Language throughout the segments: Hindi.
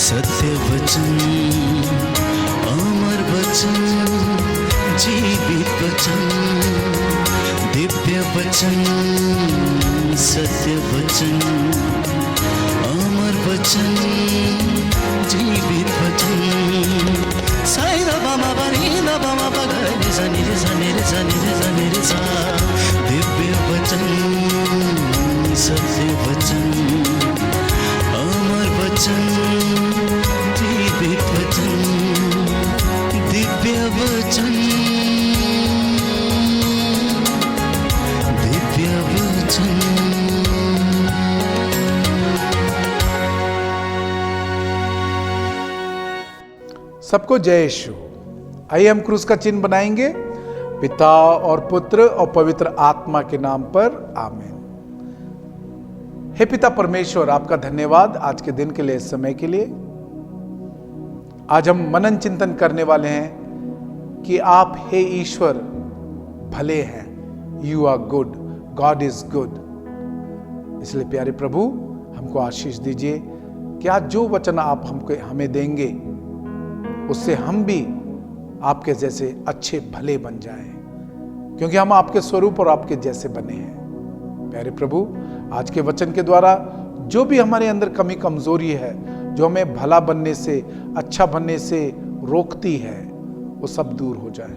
सत्य वचन, अमर वचन, जीवित वचन, दिव्य वचन, सत्य वचन, अमर वचन, जीवित वचन। साई दा बामा बनी दा बामा बगरे सा निरे सा निरे सा निरे सा निरे सा। दिव्य वचन, सत्य वचन, अमर वचन, जीवित वचन, दिव्य वचन, दिव्य वचन। सबको जय यीशु। आइए हम क्रूस का चिन्ह बनाएंगे। पिता और पुत्र और पवित्र आत्मा के नाम पर आमीन। हे पिता परमेश्वर, आपका धन्यवाद आज के दिन के लिए, इस समय के लिए। आज हम मनन चिंतन करने वाले हैं कि आप हे ईश्वर भले हैं। You are good, God is good. इसलिए प्यारे प्रभु, हमको आशीष दीजिए कि आज जो वचन आप हमें देंगे उससे हम भी आपके जैसे अच्छे भले बन जाएं, क्योंकि हम आपके स्वरूप और आपके जैसे बने हैं। प्यारे प्रभु, आज के वचन के द्वारा जो भी हमारे अंदर कमी कमजोरी है, जो हमें भला बनने से, अच्छा बनने से रोकती है, वो सब दूर हो जाए।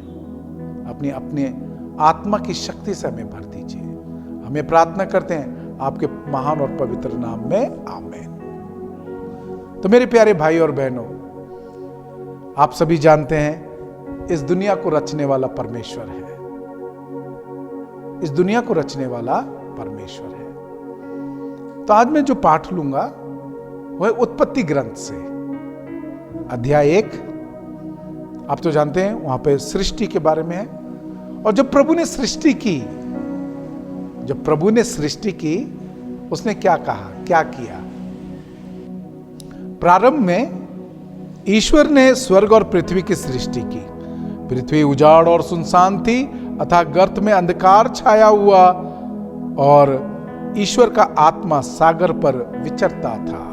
अपने आत्मा की शक्ति से हमें भर दीजिए। हमें प्रार्थना करते हैं आपके महान और पवित्र नाम में, आमीन। तो मेरे प्यारे भाई और बहनों, आप सभी जानते हैं इस दुनिया को रचने वाला परमेश्वर है। इस दुनिया को रचने वाला परमेश्वर है। तो आज मैं जो पाठ लूंगा वह उत्पत्ति ग्रंथ से, अध्याय 1। आप तो जानते हैं वहां पे सृष्टि के बारे में है। और जब प्रभु ने सृष्टि की, उसने क्या कहा, क्या किया। प्रारंभ में ईश्वर ने स्वर्ग और पृथ्वी की सृष्टि की। पृथ्वी उजाड़ और सुनसान थी, अतः गर्त में अंधकार छाया हुआ और ईश्वर का आत्मा सागर पर विचरता था।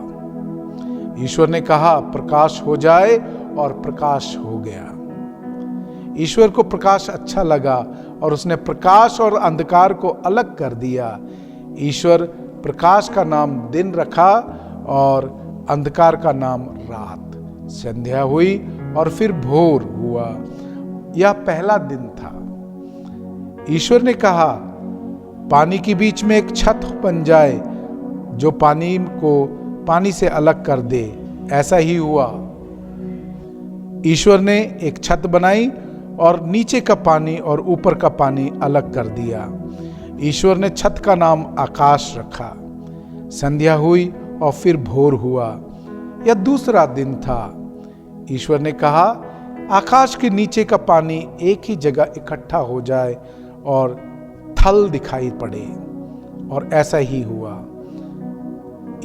ईश्वर ने कहा, प्रकाश हो जाए, और प्रकाश हो गया। ईश्वर को प्रकाश अच्छा लगा और उसने प्रकाश और अंधकार को अलग कर दिया। ईश्वर प्रकाश का नाम दिन रखा और अंधकार का नाम रात। संध्या हुई और फिर भोर हुआ। यह पहला दिन था। ईश्वर ने कहा, पानी के बीच में एक छत बन जाए जो पानी को पानी से अलग कर दे। ऐसा ही हुआ। ईश्वर ने एक छत बनाई और नीचे का पानी और ऊपर का पानी अलग कर दिया। ईश्वर ने छत का नाम आकाश रखा। संध्या हुई और फिर भोर हुआ। यह दूसरा दिन था। ईश्वर ने कहा, आकाश के नीचे का पानी एक ही जगह इकट्ठा हो जाए और थल दिखाई पड़े, और ऐसा ही हुआ।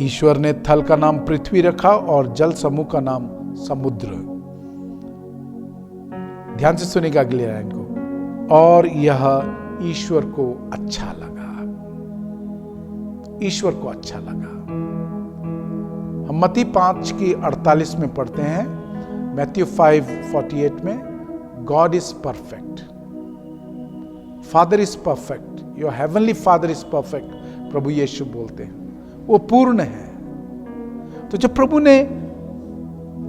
ईश्वर ने थल का नाम पृथ्वी रखा और जल समूह का नाम समुद्र। ध्यान से सुनेगा अगले लाइन को। और यह ईश्वर को अच्छा लगा। ईश्वर को अच्छा लगा। हम मत्ती 5:48 में पढ़ते हैं, मैथ्यू 5:48 में, God is perfect, father is perfect, your heavenly father is perfect. प्रभु यीशु बोलते हैं वो पूर्ण है। तो जब प्रभु ने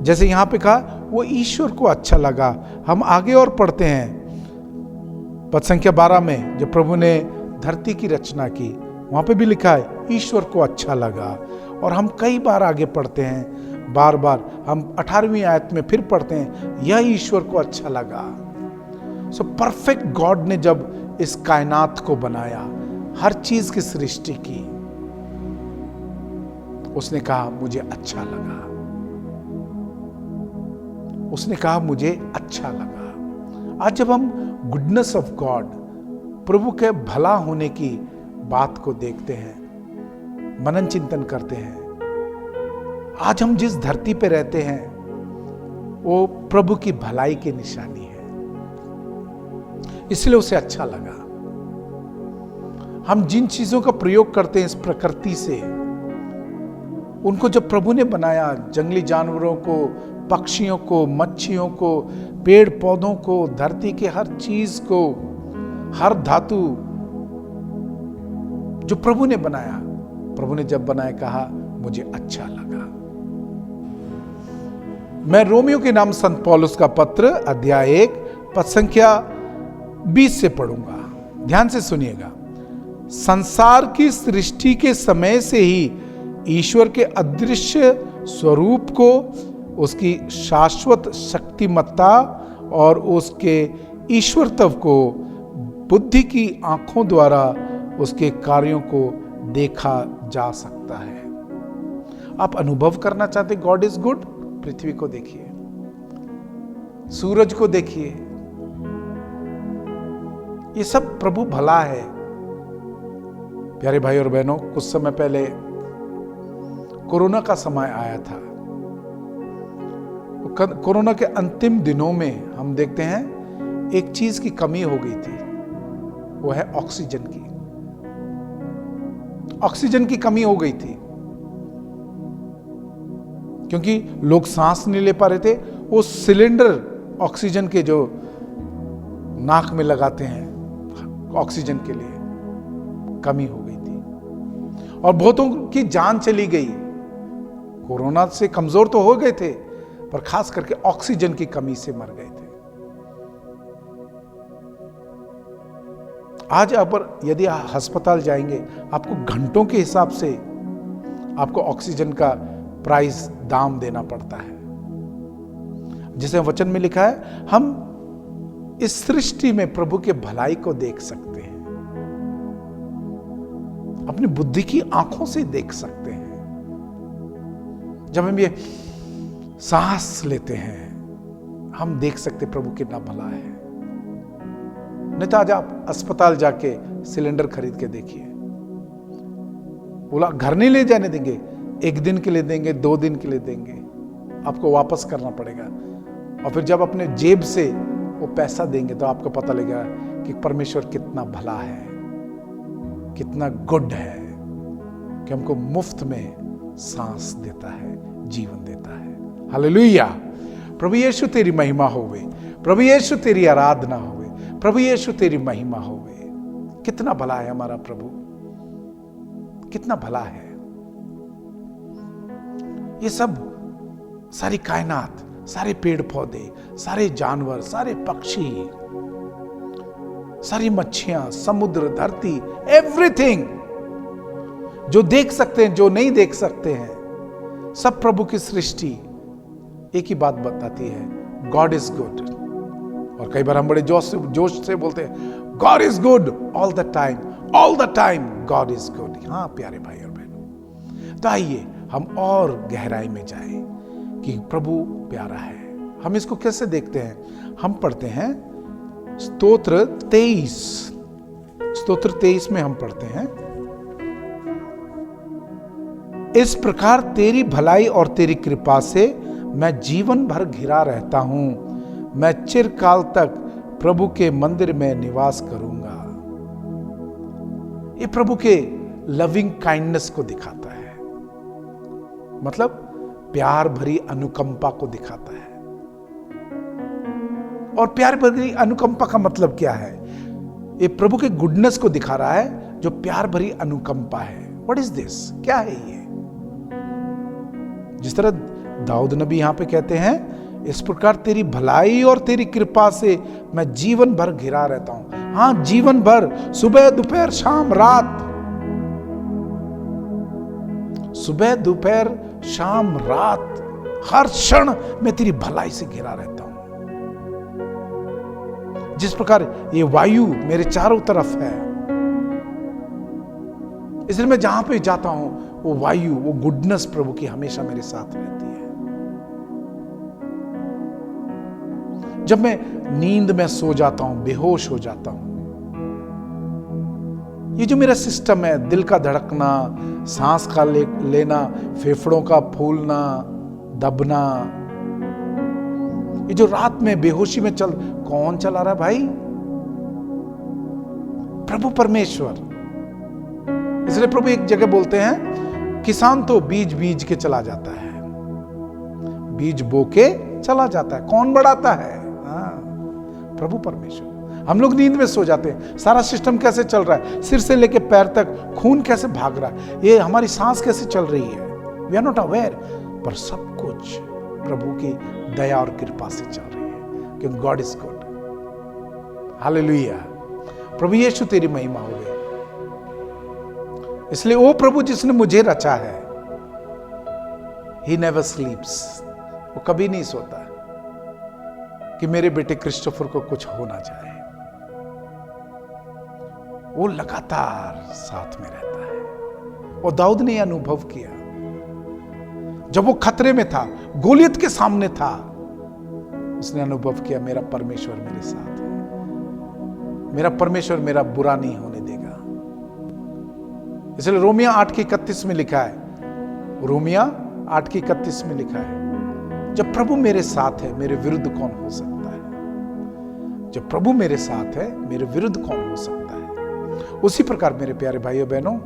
जैसे यहां पे कहा, वो ईश्वर को अच्छा लगा। हम आगे और पढ़ते हैं पद संख्या 12 में, जब प्रभु ने धरती की रचना की, वहां पे भी लिखा है ईश्वर को अच्छा लगा। और हम कई बार आगे पढ़ते हैं, बार बार हम 18वीं आयत में फिर पढ़ते हैं, यह ईश्वर को अच्छा लगा। सो परफेक्ट गॉड ने जब इस कायनात को बनाया, हर चीज की सृष्टि की, उसने कहा मुझे अच्छा लगा। उसने कहा मुझे अच्छा लगा। आज जब हम गुडनेस ऑफ गॉड, प्रभु के भला होने की बात को देखते हैं, मनन चिंतन करते हैं, आज हम जिस धरती पे रहते हैं वो प्रभु की भलाई की निशानी है, इसलिए उसे अच्छा लगा। हम जिन चीजों का प्रयोग करते हैं इस प्रकृति से, उनको जब प्रभु ने बनाया, जंगली जानवरों को, पक्षियों को, मच्छियों को, पेड़ पौधों को, धरती के हर चीज को, हर धातु जो प्रभु ने बनाया, प्रभु ने जब बनाया कहा मुझे अच्छा लगा। मैं रोमियो के नाम संत पौलुस का पत्र अध्याय 1 पद संख्या 20 से पढ़ूंगा, ध्यान से सुनिएगा। संसार की सृष्टि के समय से ही ईश्वर के अदृश्य स्वरूप को, उसकी शाश्वत शक्तिमत्ता और उसके ईश्वरत्व को बुद्धि की आंखों द्वारा उसके कार्यों को देखा जा सकता है। आप अनुभव करना चाहते गॉड इज गुड? पृथ्वी को देखिए, सूरज को देखिए, ये सब प्रभु भला है। प्यारे भाई और बहनों, कुछ समय पहले कोरोना का समय आया था। कोरोना के अंतिम दिनों में हम देखते हैं एक चीज की कमी हो गई थी, वो है ऑक्सीजन की। ऑक्सीजन की कमी हो गई थी क्योंकि लोग सांस नहीं ले पा रहे थे। वो सिलेंडर ऑक्सीजन के जो नाक में लगाते हैं ऑक्सीजन के लिए, कमी हो गई थी और बहुतों की जान चली गई। कोरोना से कमजोर तो हो गए थे, पर खास करके ऑक्सीजन की कमी से मर गए थे। आज आप यदि अस्पताल जाएंगे, आपको घंटों के हिसाब से आपको ऑक्सीजन का प्राइस, दाम देना पड़ता है। जिसे वचन में लिखा है, हम इस सृष्टि में प्रभु के भलाई को देख सकते हैं, अपनी बुद्धि की आंखों से देख सकते हैं। जब हम ये सांस लेते हैं, हम देख सकते प्रभु कितना भला है। नहीं तो आज आप अस्पताल जाके सिलेंडर खरीद के देखिए, बोला घर नहीं ले जाने देंगे, 1 दिन के लिए देंगे, 2 दिन के लिए देंगे, आपको वापस करना पड़ेगा। और फिर जब अपने जेब से वो पैसा देंगे तो आपको पता लगेगा कि परमेश्वर कितना भला है, कितना गुड है, कि हमको मुफ्त में सांस देता है, जीवन देता है। हालेलुया। प्रभु यीशु तेरी महिमा होवे, प्रभु यीशु तेरी आराधना होवे, प्रभु यीशु तेरी महिमा होवे। कितना भला है हमारा प्रभु, कितना भला है। ये सब सारी कायनात, सारे पेड़ पौधे, सारे जानवर, सारे पक्षी, सारी मच्छियां, समुद्र, धरती, एवरीथिंग जो देख सकते हैं, जो नहीं देख सकते हैं, सब प्रभु की सृष्टि एक ही बात बताती है, गॉड इज गुड। और कई बार हम बड़े जोश से बोलते हैं God is good all the time, all the time God is good. हाँ प्यारे भाई और बहनों, तो आइए हम और गहराई में जाएं कि प्रभु प्यारा है। हम इसको कैसे देखते हैं? हम पढ़ते हैं स्तोत्र 23 में हम पढ़ते हैं, इस प्रकार तेरी भलाई और तेरी कृपा से मैं जीवन भर घिरा रहता हूं, मैं चिरकाल तक प्रभु के मंदिर में निवास करूंगा। ये प्रभु के लविंग काइंडनेस को दिखाता है, मतलब प्यार भरी अनुकंपा को दिखाता है। और प्यार भरी अनुकंपा का मतलब क्या है? ये प्रभु के गुडनेस को दिखा रहा है, जो प्यार भरी अनुकंपा है। What is this? क्या है ये? जिस तरह दाऊद नबी यहां पे कहते हैं, इस प्रकार तेरी भलाई और तेरी कृपा से मैं जीवन भर घिरा रहता हूं। हां, जीवन भर, सुबह दोपहर शाम रात, सुबह दोपहर शाम रात, हर क्षण मैं तेरी भलाई से घिरा रहता हूं। जिस प्रकार ये वायु मेरे चारों तरफ है, इसलिए मैं जहां पे जाता हूं वो वायु, वो गुडनेस प्रभु की हमेशा मेरे साथ रहती है। जब मैं नींद में सो जाता हूं, बेहोश हो जाता हूं, ये जो मेरा सिस्टम है, दिल का धड़कना, सांस का लेना, फेफड़ों का फूलना, दबना, ये जो रात में बेहोशी में कौन चला रहा है भाई? प्रभु परमेश्वर। इसलिए प्रभु एक जगह बोलते हैं, किसान तो बीज बीज के चला जाता है, बीज बो के चला जाता है, कौन बढ़ाता है? हाँ, प्रभु परमेश्वर। हम लोग नींद में सो जाते हैं, सारा सिस्टम कैसे चल रहा है, सिर से लेके पैर तक खून कैसे भाग रहा है, ये हमारी सांस कैसे चल रही है, वी आर नॉट अवेयर, पर सब कुछ प्रभु की दया और कृपा से चल रही है, क्योंकि गॉड इज गुड। हालेलुया। प्रभु यीशु तेरी महिमा हो गई। इसलिए वो प्रभु जिसने मुझे रचा है, ही नेवर स्लीप्स, वो कभी नहीं सोता कि मेरे बेटे क्रिस्टोफर को कुछ हो ना जाए। वो लगातार साथ में रहता है। वो दाऊद ने अनुभव किया, जब वो खतरे में था, गोलियत के सामने था, उसने अनुभव किया मेरा परमेश्वर मेरे साथ है, मेरा परमेश्वर मेरा बुरा नहीं होने देगा। इसलिए रोमिया 8:31 में लिखा है, रोमिया 8:31 में लिखा है, जब प्रभु मेरे साथ है, मेरे विरुद्ध कौन हो सकता है? जब प्रभु मेरे साथ है, मेरे विरुद्ध कौन हो सकता है? उसी प्रकार मेरे प्यारे भाइयों बहनों,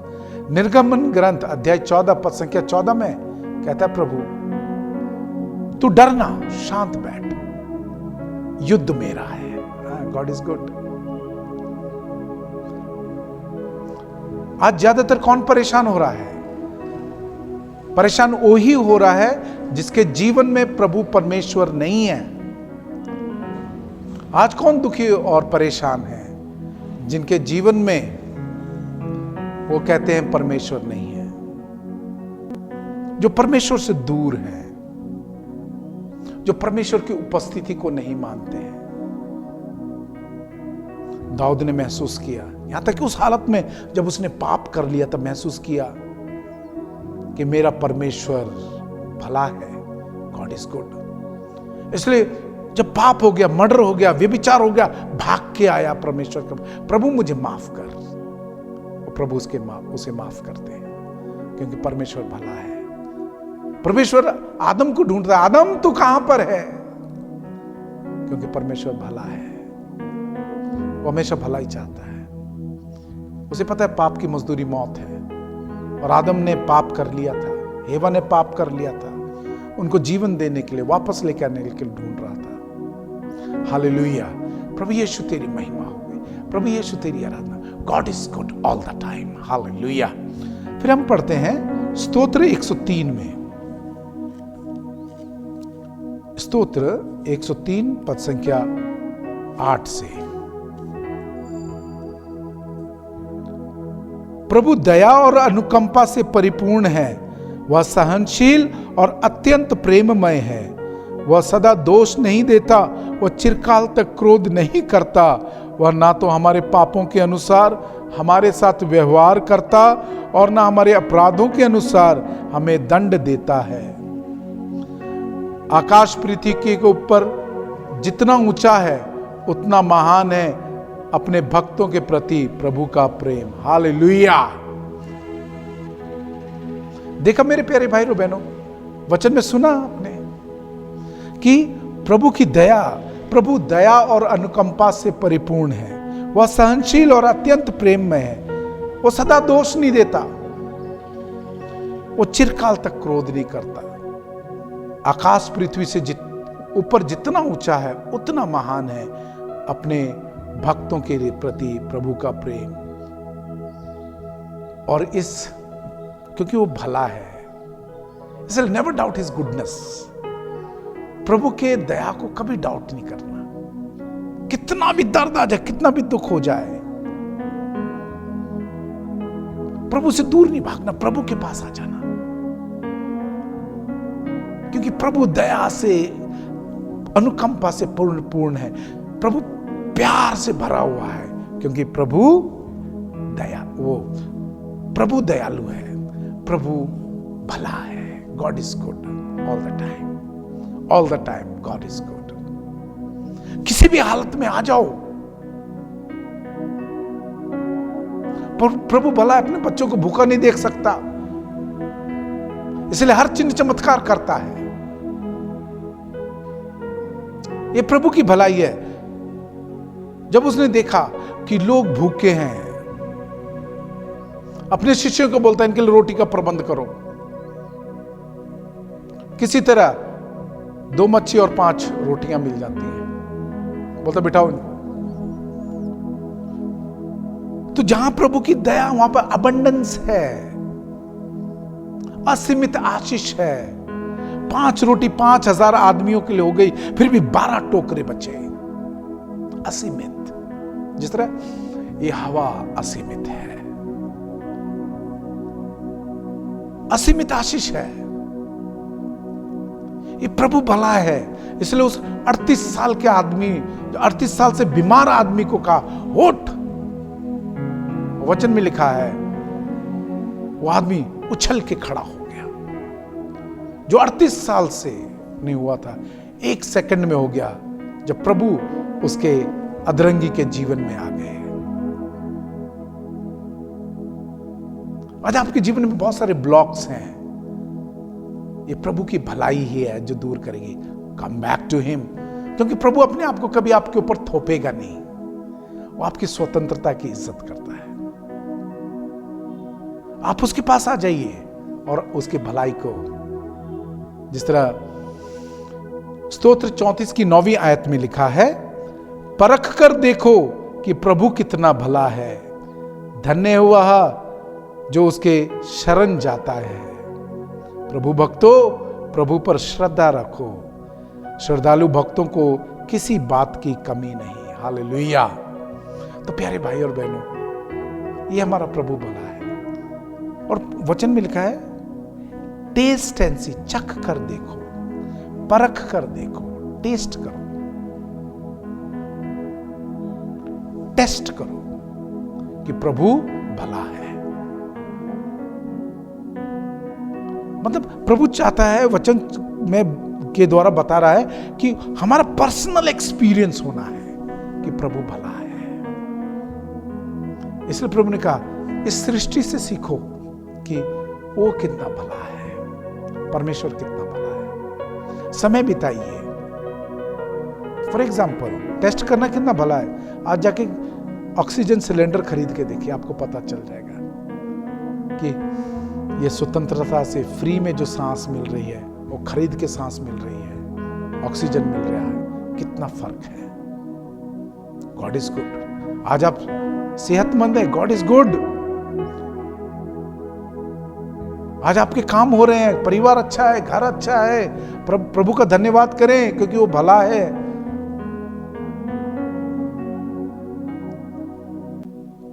निर्गमन ग्रंथ अध्याय 14 पद संख्या 14 में कहता है, प्रभु तू डरना, शांत बैठ, युद्ध मेरा है। God is good. आज ज्यादातर कौन परेशान हो रहा है? परेशान वही हो रहा है जिसके जीवन में प्रभु परमेश्वर नहीं है। आज कौन दुखी और परेशान है? जिनके जीवन में वो कहते हैं परमेश्वर नहीं है, जो परमेश्वर से दूर है, जो परमेश्वर की उपस्थिति को नहीं मानते हैं। दाऊद ने महसूस किया, यहां तक कि उस हालत में जब उसने पाप कर लिया तब महसूस किया कि मेरा परमेश्वर भला है, गॉड इज गुड। इसलिए जब पाप हो गया, मर्डर हो गया, व्यभिचार हो गया, भाग के आया परमेश्वर का, प्रभु मुझे माफ कर। प्रभु उसे माफ करते हैं, क्योंकि परमेश्वर भला है। परमेश्वर आदम को ढूंढता है, आदम तू कहां पर है? क्योंकि परमेश्वर भला है, वो हमेशा भला ही चाहता है। उसे पता है पाप की मजदूरी मौत है, और आदम ने पाप कर लिया था, हेवा ने पाप कर लिया था, उनको जीवन देने के लिए, वापस लेकर आने के लिए ढूंढ रहा था। हालेलुया। प्रभु यीशु तेरी महिमा हो गई, प्रभु यीशु तेरी आराधना। God is good all the time. Hallelujah. फिर हम पढ़ते हैं स्तोत्र 103 में, स्तोत्र 103 पद संख्या 8 से। प्रभु दया और अनुकंपा से परिपूर्ण है, वह सहनशील और अत्यंत प्रेममय है, वह सदा दोष नहीं देता, वह चिरकाल तक क्रोध नहीं करता, वह ना तो हमारे पापों के अनुसार हमारे साथ व्यवहार करता और ना हमारे अपराधों के अनुसार हमें दंड देता है। आकाश पृथ्वी के ऊपर जितना ऊंचा है उतना महान है अपने भक्तों के प्रति प्रभु का प्रेम। हालेलुया। देखा मेरे प्यारे भाई और बहनों, वचन में सुना आपने कि प्रभु की दया, प्रभु दया और अनुकंपा से परिपूर्ण है, वह सहनशील और अत्यंत प्रेममय है, वो सदा दोष नहीं देता, वो चिरकाल तक क्रोध नहीं करता। आकाश पृथ्वी से ऊपर जितना ऊंचा है उतना महान है अपने भक्तों के प्रति प्रभु का प्रेम। और इस क्योंकि वो भला है, इसलिए नेवर डाउट हिज गुडनेस। प्रभु के दया को कभी डाउट नहीं करना। कितना भी दर्द आ जाए, कितना भी दुख हो जाए, प्रभु से दूर नहीं भागना, प्रभु के पास आ जाना, क्योंकि प्रभु दया से, अनुकंपा से पूर्ण है, प्रभु प्यार से भरा हुआ है, क्योंकि प्रभु दयालु है, प्रभु भला है। God is good all the time, all the time God is good. किसी भी हालत में आ जाओ, प्रभु भला है। अपने बच्चों को भूखा नहीं देख सकता, इसलिए हर चिन्ह चमत्कार करता है। ये प्रभु की भलाई है। जब उसने देखा कि लोग भूखे हैं, अपने शिष्यों को बोलता है इनके लिए रोटी का प्रबंध करो। किसी तरह 2 मच्छी और 5 रोटियां मिल जाती हैं, बोलता बिठाओ इनको। तो जहां प्रभु की दया वहां पर अबंडेंस है, असीमित आशीष है। 5 रोटी 5,000 आदमियों के लिए हो गई, फिर भी 12 टोकरे बचे, असीमित। जिस तरह ये हवा असीमित है, असीमित आशीष है। ये प्रभु भला है। इसलिए उस 38 साल के आदमी, 38 साल से बीमार आदमी को कहा उठ। वचन में लिखा है वो आदमी उछल के खड़ा हो गया। जो 38 साल से नहीं हुआ था, 1 सेकंड में हो गया, जब प्रभु उसके अधरंगी के जीवन में आ गए। आज आपके जीवन में बहुत सारे ब्लॉक्स हैं, ये प्रभु की भलाई ही है जो दूर करेगी। कम बैक टू हिम, क्योंकि प्रभु अपने आप को कभी आपके ऊपर थोपेगा नहीं। वो आपकी स्वतंत्रता की इज्जत करता है। आप उसके पास आ जाइए और उसकी भलाई को, जिस तरह स्तोत्र 34 की 9वीं आयत में लिखा है, परख कर देखो कि प्रभु कितना भला है, धन्य हुआ जो उसके शरण जाता है। प्रभु भक्तों, प्रभु पर श्रद्धा रखो। श्रद्धालु भक्तों को किसी बात की कमी नहीं। हालेलुया। तो प्यारे भाई और बहनों, ये हमारा प्रभु भला है। और वचन में लिखा है, टेस्ट एंड सी, चख कर देखो, परख कर देखो, टेस्ट करो, टेस्ट करो कि प्रभु भला है। मतलब प्रभु चाहता है, वचन में के द्वारा बता रहा है कि हमारा पर्सनल एक्सपीरियंस होना है कि प्रभु भला है। इसलिए प्रभु ने कहा, इस सृष्टि से सीखो कि वो कितना भला है, परमेश्वर कितना भला है। समय बिताइए। फॉर एग्जाम्पल, टेस्ट करना कितना भला है। आज जाके ऑक्सीजन सिलेंडर खरीद के देखिए, आपको पता चल जाएगा कि ये स्वतंत्रता से फ्री में जो सांस मिल रही है, वो खरीद के सांस मिल रही है, ऑक्सीजन मिल रहा है, कितना फर्क है। God is good. आज आप सेहतमंद है, गॉड इज गुड। आज आपके काम हो रहे हैं, परिवार अच्छा है, घर अच्छा है, प्रभु का धन्यवाद करें क्योंकि वो भला है।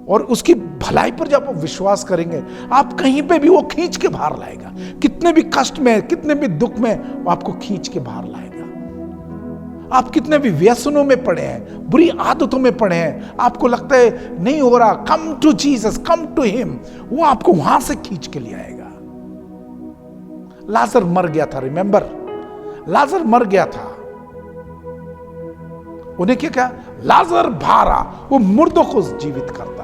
और उसकी भलाई पर जब आप विश्वास करेंगे, आप कहीं पे भी वो खींच के बाहर लाएगा। कितने भी कष्ट में, कितने भी दुख में, वो आपको खींच के बाहर लाएगा। आप कितने भी व्यसनों में पड़े हैं, बुरी आदतों में पड़े हैं, आपको लगता है नहीं हो रहा, come to Jesus, come to him, वो आपको वहां से खींच के ले आएगा। लाजर मर गया था, रिमेंबर, लाजर मर गया था। उन्हें क्या लाजर भारा, वो मुर्दों को जीवित करता है।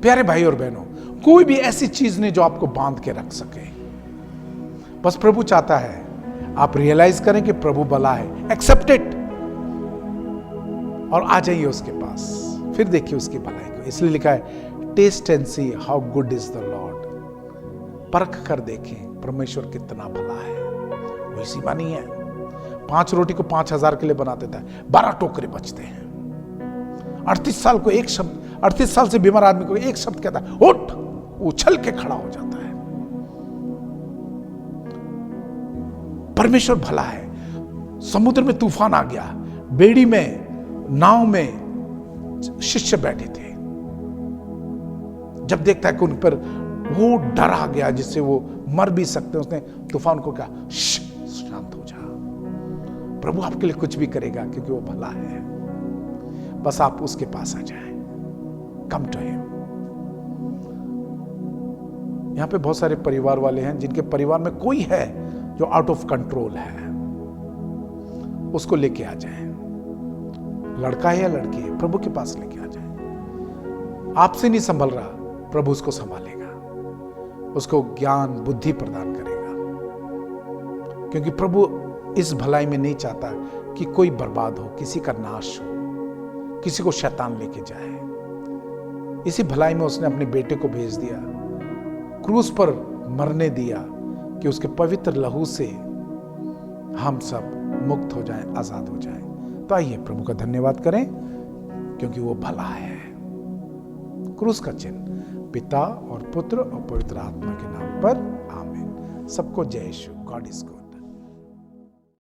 प्यारे भाई और बहनों, कोई भी ऐसी चीज नहीं जो आपको बांध के रख सके। बस प्रभु चाहता है आप रियलाइज करें कि प्रभु भला है, एक्सेप्ट इट, और आ जाइए उसके पास, फिर देखिए उसकी भलाई को। इसलिए लिखा है, taste and see how good is the Lord. परख कर देखें परमेश्वर कितना भला है। कोई सीमा नहीं है। 5 रोटी को 5,000 के लिए बना देता है, 12 टोकरे बचते हैं। 38 साल को एक शब्द, 38 साल से बीमार आदमी को एक शब्द कहता है, उठ, उछल के खड़ा हो जाता है। परमेश्वर भला है। समुद्र में तूफान आ गया, बेड़ी में, नाव में शिष्य बैठे थे। जब देखता है कि उन पर वो डर आ गया जिससे वो मर भी सकते हैं, उसने तूफान को कहा, शांत हो जा, प्रभु आपके लिए कुछ भी करेगा क्योंकि वो भला है। बस आप उसके पास आ जाएं, कम टू हिम। यहां पे बहुत सारे परिवार वाले हैं जिनके परिवार में कोई है जो आउट ऑफ कंट्रोल है, उसको लेके आ जाएं। लड़का है या लड़की है, प्रभु के पास लेके आ जाएं। आपसे नहीं संभल रहा, प्रभु उसको संभालेगा, उसको ज्ञान बुद्धि प्रदान करेगा। क्योंकि प्रभु इस भलाई में नहीं चाहता कि कोई बर्बाद हो, किसी का नाश हो, किसी को शैतान लेके जाए। इसी भलाई में उसने अपने बेटे को भेज दिया क्रूस पर मरने दिया कि उसके पवित्र लहू से हम सब मुक्त हो जाएं, आजाद हो जाएं। तो आइए प्रभु का धन्यवाद करें, क्योंकि वो भला है। क्रूस का चिन्ह पिता और पुत्र और पवित्र आत्मा के नाम पर, आमीन। सबको जय यीशु। God is good.